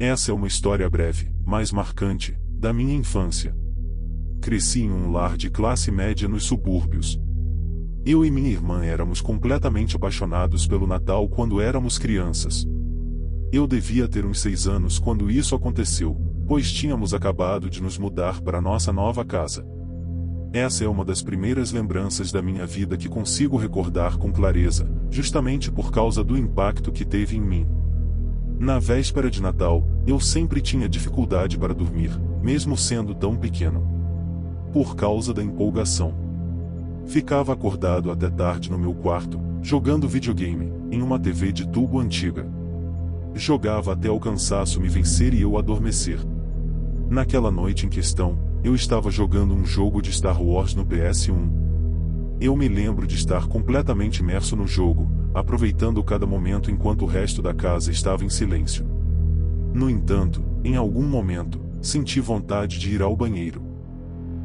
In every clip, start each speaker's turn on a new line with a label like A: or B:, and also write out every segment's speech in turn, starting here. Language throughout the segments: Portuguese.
A: Essa é uma história breve, mas marcante, da minha infância. Cresci em um lar de classe média nos subúrbios. Eu e minha irmã éramos completamente apaixonados pelo Natal quando éramos crianças. Eu devia ter uns 6 anos quando isso aconteceu, pois tínhamos acabado de nos mudar para nossa nova casa. Essa é uma das primeiras lembranças da minha vida que consigo recordar com clareza, justamente por causa do impacto que teve em mim. Na véspera de Natal, eu sempre tinha dificuldade para dormir, mesmo sendo tão pequeno. Por causa da empolgação. Ficava acordado até tarde no meu quarto, jogando videogame, em uma TV de tubo antiga. Jogava até o cansaço me vencer e eu adormecer. Naquela noite em questão, eu estava jogando um jogo de Star Wars no PS1. Eu me lembro de estar completamente imerso no jogo, aproveitando cada momento enquanto o resto da casa estava em silêncio. No entanto, em algum momento, senti vontade de ir ao banheiro.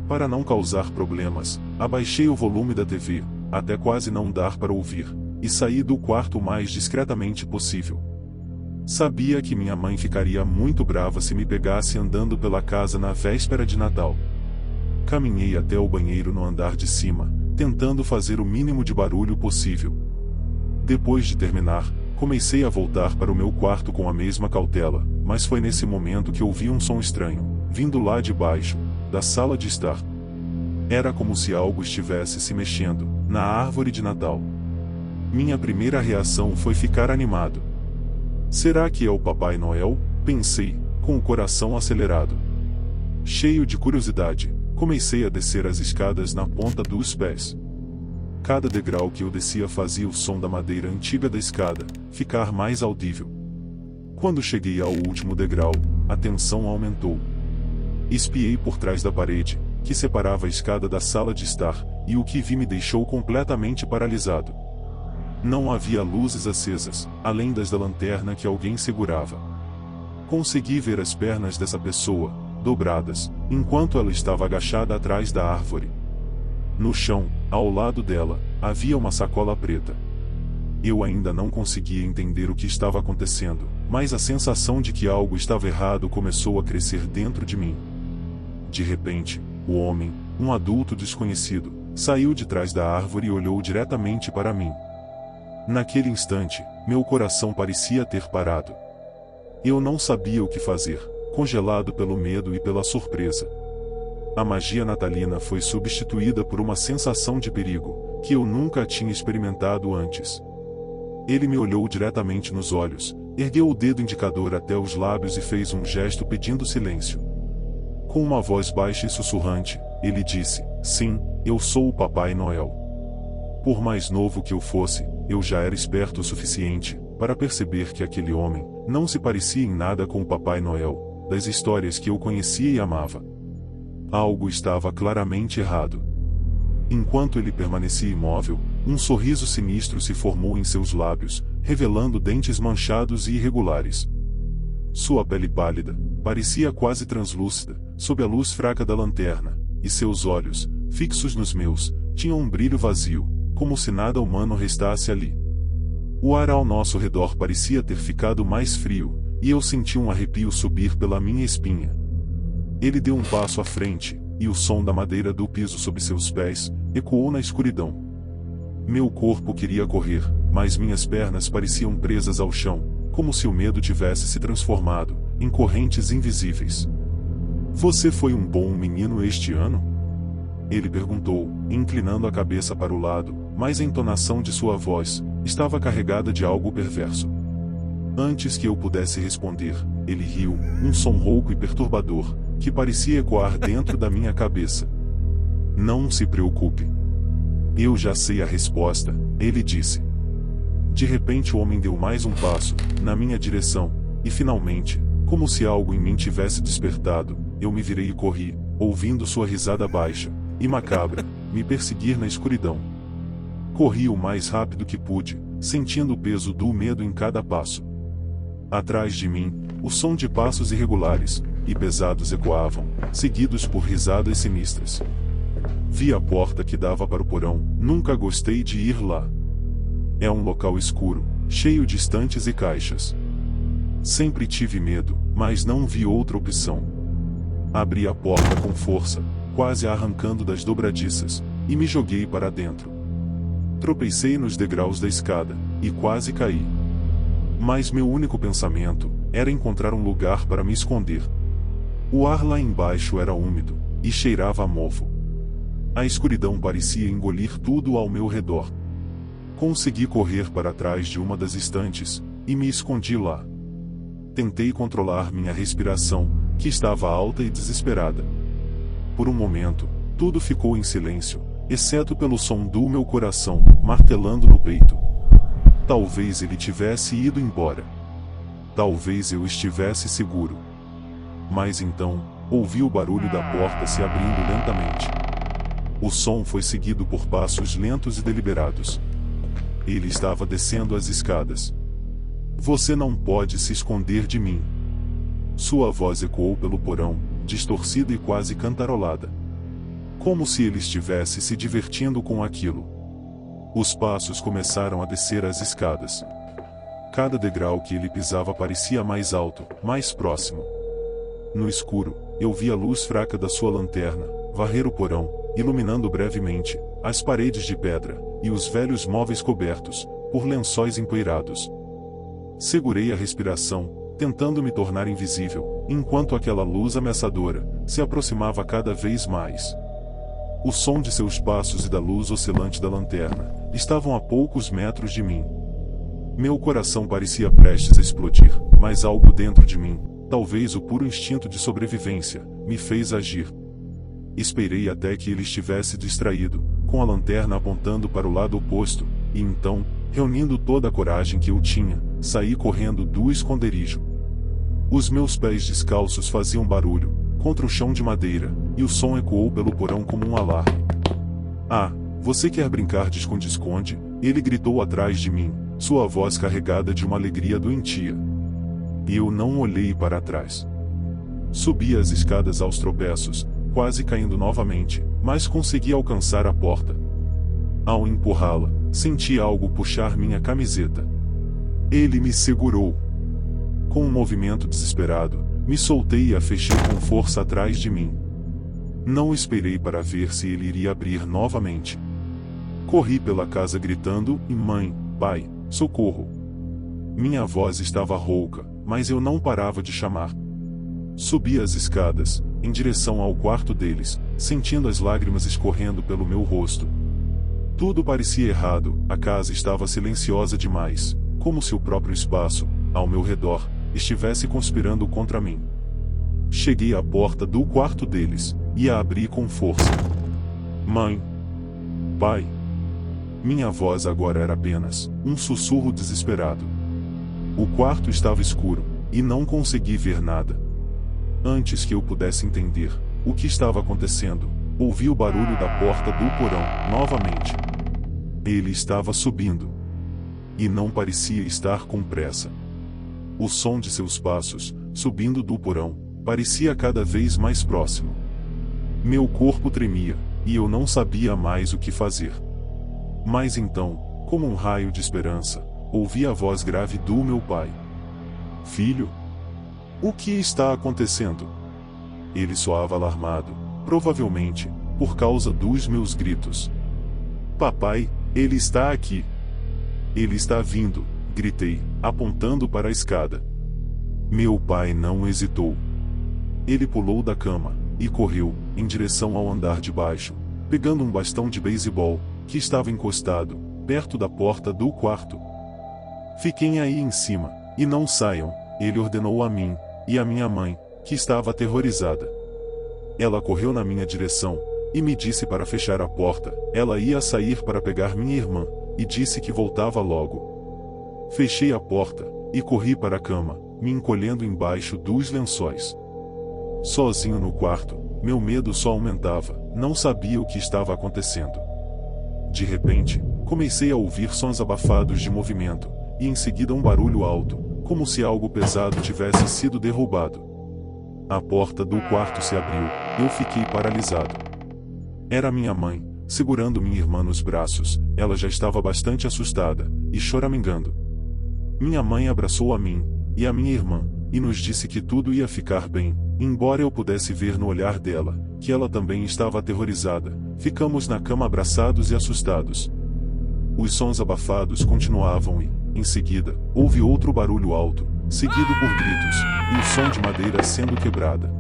A: Para não causar problemas, abaixei o volume da TV, até quase não dar para ouvir, e saí do quarto o mais discretamente possível. Sabia que minha mãe ficaria muito brava se me pegasse andando pela casa na véspera de Natal. Caminhei até o banheiro no andar de cima, tentando fazer o mínimo de barulho possível. Depois de terminar, comecei a voltar para o meu quarto com a mesma cautela, mas foi nesse momento que ouvi um som estranho, vindo lá de baixo, da sala de estar. Era como se algo estivesse se mexendo, na árvore de Natal. Minha primeira reação foi ficar animado. Será que é o Papai Noel? Pensei, com o coração acelerado. Cheio de curiosidade, comecei a descer as escadas na ponta dos pés. Cada degrau que eu descia fazia o som da madeira antiga da escada ficar mais audível. Quando cheguei ao último degrau, a tensão aumentou. Espiei por trás da parede, que separava a escada da sala de estar, e o que vi me deixou completamente paralisado. Não havia luzes acesas, além das da lanterna que alguém segurava. Consegui ver as pernas dessa pessoa, dobradas, enquanto ela estava agachada atrás da árvore. No chão, ao lado dela, havia uma sacola preta. Eu ainda não conseguia entender o que estava acontecendo, mas a sensação de que algo estava errado começou a crescer dentro de mim. De repente, o homem, um adulto desconhecido, saiu de trás da árvore e olhou diretamente para mim. Naquele instante, meu coração parecia ter parado. Eu não sabia o que fazer, congelado pelo medo e pela surpresa. A magia natalina foi substituída por uma sensação de perigo, que eu nunca tinha experimentado antes. Ele me olhou diretamente nos olhos, ergueu o dedo indicador até os lábios e fez um gesto pedindo silêncio. Com uma voz baixa e sussurrante, ele disse: "Sim, eu sou o Papai Noel." Por mais novo que eu fosse, eu já era esperto o suficiente para perceber que aquele homem não se parecia em nada com o Papai Noel, das histórias que eu conhecia e amava. Algo estava claramente errado. Enquanto ele permanecia imóvel, um sorriso sinistro se formou em seus lábios, revelando dentes manchados e irregulares. Sua pele pálida, parecia quase translúcida, sob a luz fraca da lanterna, e seus olhos, fixos nos meus, tinham um brilho vazio, como se nada humano restasse ali. O ar ao nosso redor parecia ter ficado mais frio, e eu senti um arrepio subir pela minha espinha. Ele deu um passo à frente, e o som da madeira do piso sob seus pés ecoou na escuridão. Meu corpo queria correr, mas minhas pernas pareciam presas ao chão, como se o medo tivesse se transformado em correntes invisíveis. "Você foi um bom menino este ano?" Ele perguntou, inclinando a cabeça para o lado, mas a entonação de sua voz estava carregada de algo perverso. Antes que eu pudesse responder, ele riu, um som rouco e perturbador, que parecia ecoar dentro da minha cabeça. "Não se preocupe. Eu já sei a resposta", ele disse. De repente o homem deu mais um passo, na minha direção, e finalmente, como se algo em mim tivesse despertado, eu me virei e corri, ouvindo sua risada baixa e macabra me perseguir na escuridão. Corri o mais rápido que pude, sentindo o peso do medo em cada passo. Atrás de mim, o som de passos irregulares e pesados ecoavam, seguidos por risadas sinistras. Vi a porta que dava para o porão, nunca gostei de ir lá. É um local escuro, cheio de estantes e caixas. Sempre tive medo, mas não vi outra opção. Abri a porta com força, quase a arrancando das dobradiças, e me joguei para dentro. Tropecei nos degraus da escada, e quase caí. Mas meu único pensamento era encontrar um lugar para me esconder. O ar lá embaixo era úmido, e cheirava a mofo. A escuridão parecia engolir tudo ao meu redor. Consegui correr para trás de uma das estantes, e me escondi lá. Tentei controlar minha respiração, que estava alta e desesperada. Por um momento, tudo ficou em silêncio, exceto pelo som do meu coração martelando no peito. Talvez ele tivesse ido embora. Talvez eu estivesse seguro. Mas então, ouvi o barulho da porta se abrindo lentamente. O som foi seguido por passos lentos e deliberados. Ele estava descendo as escadas. Você não pode se esconder de mim. Sua voz ecoou pelo porão, distorcida e quase cantarolada. Como se ele estivesse se divertindo com aquilo. Os passos começaram a descer as escadas. Cada degrau que ele pisava parecia mais alto, mais próximo. No escuro, eu vi a luz fraca da sua lanterna varrer o porão, iluminando brevemente as paredes de pedra e os velhos móveis cobertos por lençóis empoeirados. Segurei a respiração, tentando me tornar invisível, enquanto aquela luz ameaçadora se aproximava cada vez mais. O som de seus passos e da luz oscilante da lanterna estavam a poucos metros de mim. Meu coração parecia prestes a explodir, mas algo dentro de mim, talvez o puro instinto de sobrevivência, me fez agir. Esperei até que ele estivesse distraído, com a lanterna apontando para o lado oposto, e então, reunindo toda a coragem que eu tinha, saí correndo do esconderijo. Os meus pés descalços faziam barulho contra o chão de madeira, e o som ecoou pelo porão como um alarme. Ah, você quer brincar de esconde-esconde? Ele gritou atrás de mim, sua voz carregada de uma alegria doentia. E eu não olhei para trás. Subi as escadas aos tropeços, quase caindo novamente, mas consegui alcançar a porta. Ao empurrá-la, senti algo puxar minha camiseta. Ele me segurou. Com um movimento desesperado, me soltei e a fechei com força atrás de mim. Não esperei para ver se ele iria abrir novamente. Corri pela casa gritando, e mãe, pai, socorro. Minha voz estava rouca, mas eu não parava de chamar. Subi as escadas, em direção ao quarto deles, sentindo as lágrimas escorrendo pelo meu rosto. Tudo parecia errado, a casa estava silenciosa demais, como se o próprio espaço, ao meu redor, estivesse conspirando contra mim. Cheguei à porta do quarto deles, e a abri com força. Mãe. Pai. Minha voz agora era apenas um sussurro desesperado. O quarto estava escuro, e não consegui ver nada. Antes que eu pudesse entender o que estava acontecendo, ouvi o barulho da porta do porão, novamente. Ele estava subindo. E não parecia estar com pressa. O som de seus passos, subindo do porão, parecia cada vez mais próximo. Meu corpo tremia, e eu não sabia mais o que fazer. Mas então, como um raio de esperança, ouvi a voz grave do meu pai. Filho? O que está acontecendo? Ele soava alarmado, provavelmente, por causa dos meus gritos. Papai, ele está aqui. Ele está vindo, gritei, apontando para a escada. Meu pai não hesitou. Ele pulou da cama, e correu, em direção ao andar de baixo, pegando um bastão de beisebol, que estava encostado, perto da porta do quarto. Fiquem aí em cima, e não saiam, ele ordenou a mim, e a minha mãe, que estava aterrorizada. Ela correu na minha direção, e me disse para fechar a porta. Ela ia sair para pegar minha irmã, e disse que voltava logo. Fechei a porta, e corri para a cama, me encolhendo embaixo dos lençóis. Sozinho no quarto, meu medo só aumentava, não sabia o que estava acontecendo. De repente, comecei a ouvir sons abafados de movimento, e em seguida um barulho alto, como se algo pesado tivesse sido derrubado. A porta do quarto se abriu, eu fiquei paralisado. Era minha mãe, segurando minha irmã nos braços. Ela já estava bastante assustada, e choramingando. Minha mãe abraçou a mim, e a minha irmã, e nos disse que tudo ia ficar bem, embora eu pudesse ver no olhar dela, que ela também estava aterrorizada. Ficamos na cama abraçados e assustados. Os sons abafados continuavam e, em seguida, houve outro barulho alto, seguido por gritos, e o som de madeira sendo quebrada.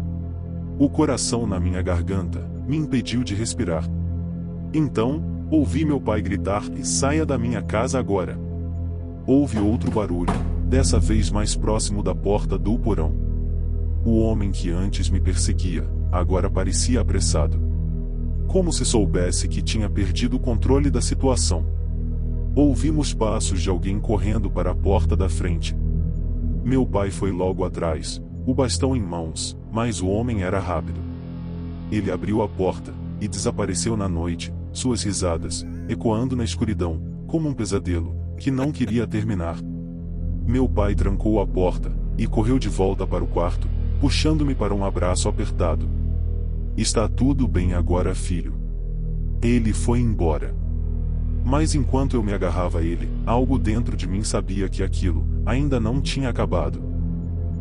A: O coração na minha garganta me impediu de respirar. Então, ouvi meu pai gritar: "Saia da minha casa agora!" Houve outro barulho, dessa vez mais próximo da porta do porão. O homem que antes me perseguia, agora parecia apressado. Como se soubesse que tinha perdido o controle da situação. Ouvimos passos de alguém correndo para a porta da frente. Meu pai foi logo atrás, o bastão em mãos, mas o homem era rápido. Ele abriu a porta e desapareceu na noite, suas risadas, ecoando na escuridão, como um pesadelo, que não queria terminar. Meu pai trancou a porta e correu de volta para o quarto, puxando-me para um abraço apertado. "Está tudo bem agora, filho." Ele foi embora. Mas enquanto eu me agarrava a ele, algo dentro de mim sabia que aquilo ainda não tinha acabado.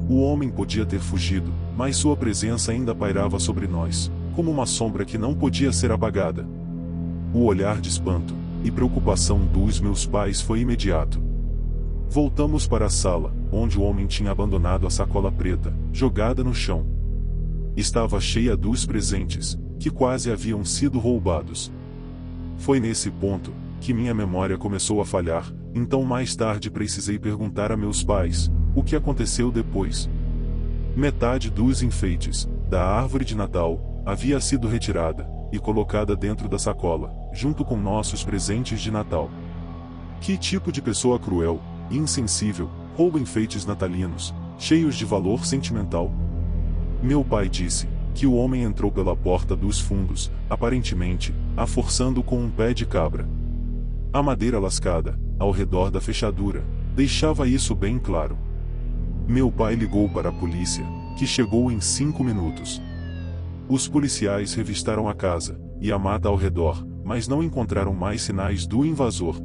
A: O homem podia ter fugido, mas sua presença ainda pairava sobre nós, como uma sombra que não podia ser apagada. O olhar de espanto e preocupação dos meus pais foi imediato. Voltamos para a sala, onde o homem tinha abandonado a sacola preta, jogada no chão. Estava cheia dos presentes, que quase haviam sido roubados. Foi nesse ponto que minha memória começou a falhar, então mais tarde precisei perguntar a meus pais o que aconteceu depois. Metade dos enfeites da árvore de Natal havia sido retirada e colocada dentro da sacola, junto com nossos presentes de Natal. Que tipo de pessoa cruel e insensível rouba enfeites natalinos, cheios de valor sentimental? Meu pai disse que o homem entrou pela porta dos fundos, aparentemente, a forçando com um pé de cabra. A madeira lascada, ao redor da fechadura, deixava isso bem claro. Meu pai ligou para a polícia, que chegou em 5 minutos. Os policiais revistaram a casa e a mata ao redor, mas não encontraram mais sinais do invasor.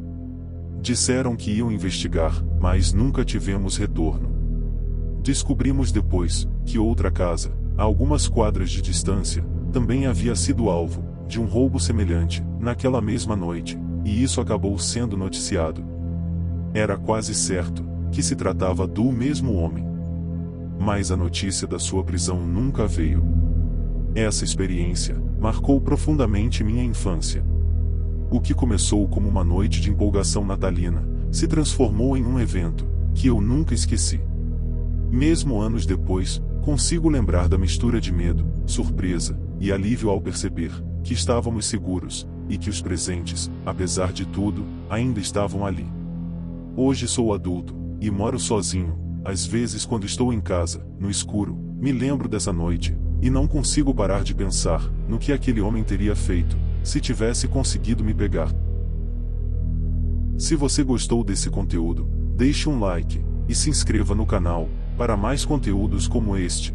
A: Disseram que iam investigar, mas nunca tivemos retorno. Descobrimos depois que outra casa, a algumas quadras de distância, também havia sido alvo de um roubo semelhante, naquela mesma noite, e isso acabou sendo noticiado. Era quase certo que se tratava do mesmo homem. Mas a notícia da sua prisão nunca veio. Essa experiência marcou profundamente minha infância. O que começou como uma noite de empolgação natalina, se transformou em um evento que eu nunca esqueci. Mesmo anos depois, consigo lembrar da mistura de medo, surpresa e alívio ao perceber que estávamos seguros e que os presentes, apesar de tudo, ainda estavam ali. Hoje sou adulto e moro sozinho. Às vezes, quando estou em casa, no escuro, me lembro dessa noite e não consigo parar de pensar no que aquele homem teria feito se tivesse conseguido me pegar. Se você gostou desse conteúdo, deixe um like e se inscreva no canal para mais conteúdos como este.